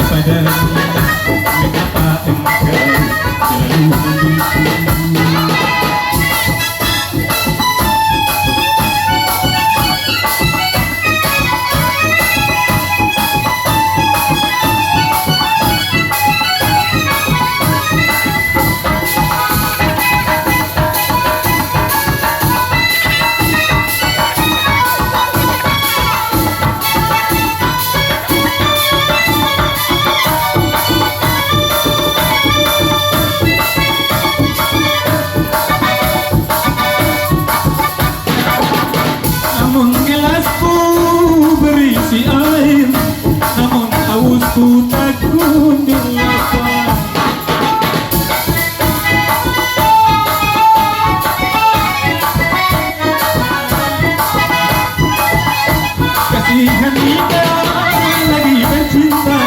padamu, mengapa engkau selalu membisu? Namun gelasku berisi air, namun hausku tak kunjung lapar. Kasihan kita lagi bercinta,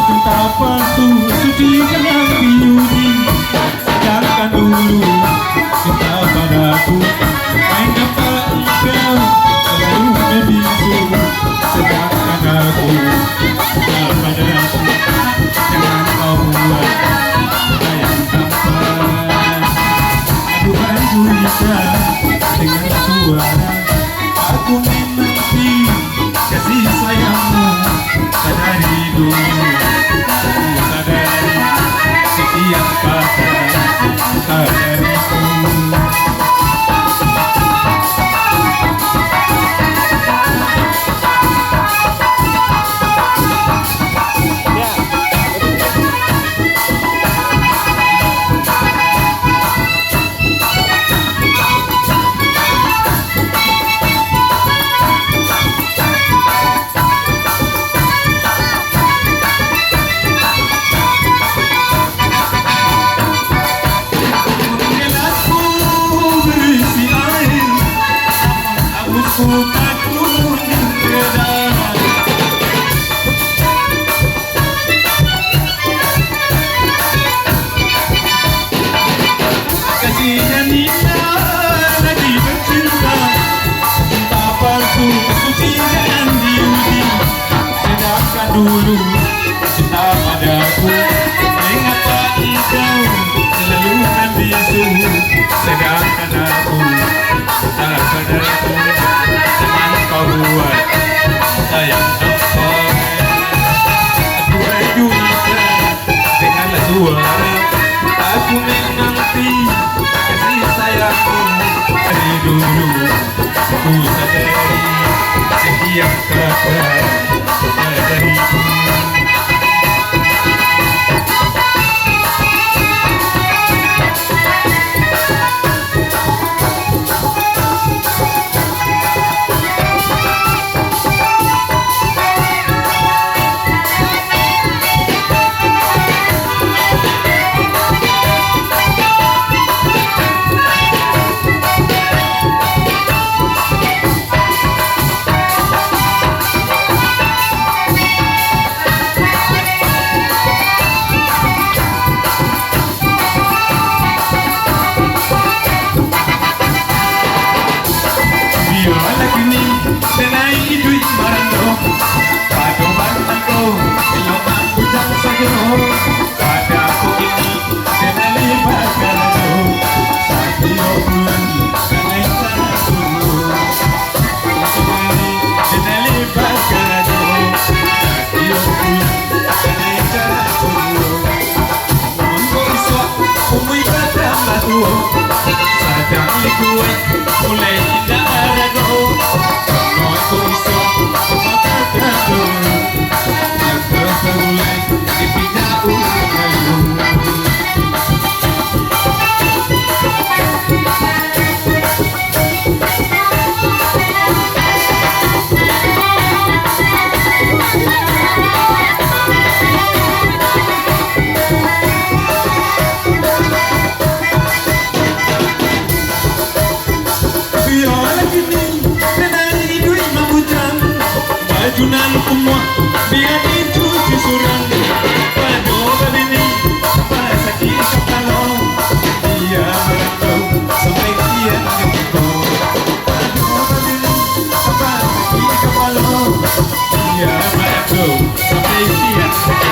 cinta palsu suci kenang diuji. Sedangkan dulu cinta padaku, mengapa engkau selalu membisu? Sedangkan aku cinta padaku, jangan kau buat sayang tampan. Aduhai gurita dengan suara, aku menanti kasih sayangmu. Sadari dulu, aku sadari setiap kata dariku. Kasihan Nina lagi bercinta, cinta palsu suci jangan diuji. Sedangkan dulu cinta padaku, mengapa engkau selalu membisu? Sedangkan aku cinta padaku, jangan kau buat sayang tampan. Aduhai gurita dengan suara, aku menanti kasih sayangmu. Dari dulu ku sadari setiap kata dariku. Mulai tidak ragu, kalau aku bisa mengatakan aku mulai dipijak ulang. Bajunan kumwa biar dicuci surang. Pado ini apa sakit kepala, dia merantau sampai dia jengkau. Pado ini apa sakit kepala, dia merantau sampai dia jengkau.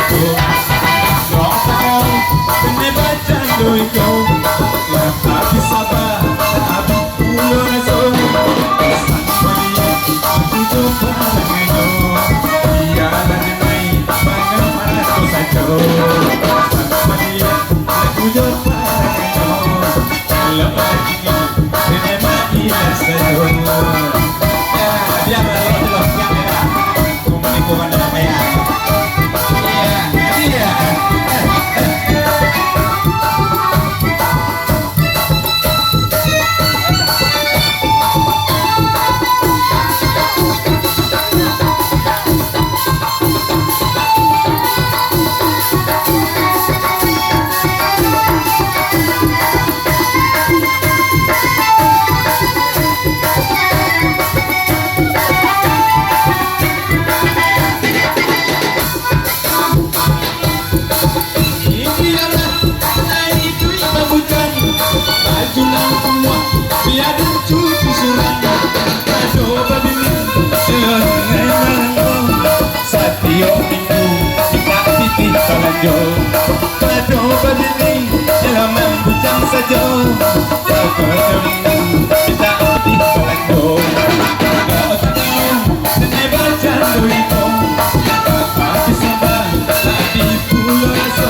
saja. Pada badini halaman bujang saja. Terkadang kita di balado. Kau tahu nenek baca doito. Tapi sudah di pulau raso.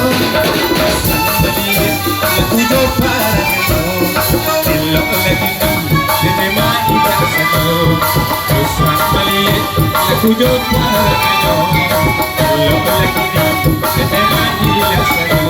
Sandalian lagu jo parano. Elok lagi nenek mai kasano. Teruskan melihat lagu jo parano. Elok lagi nenek mai kasano.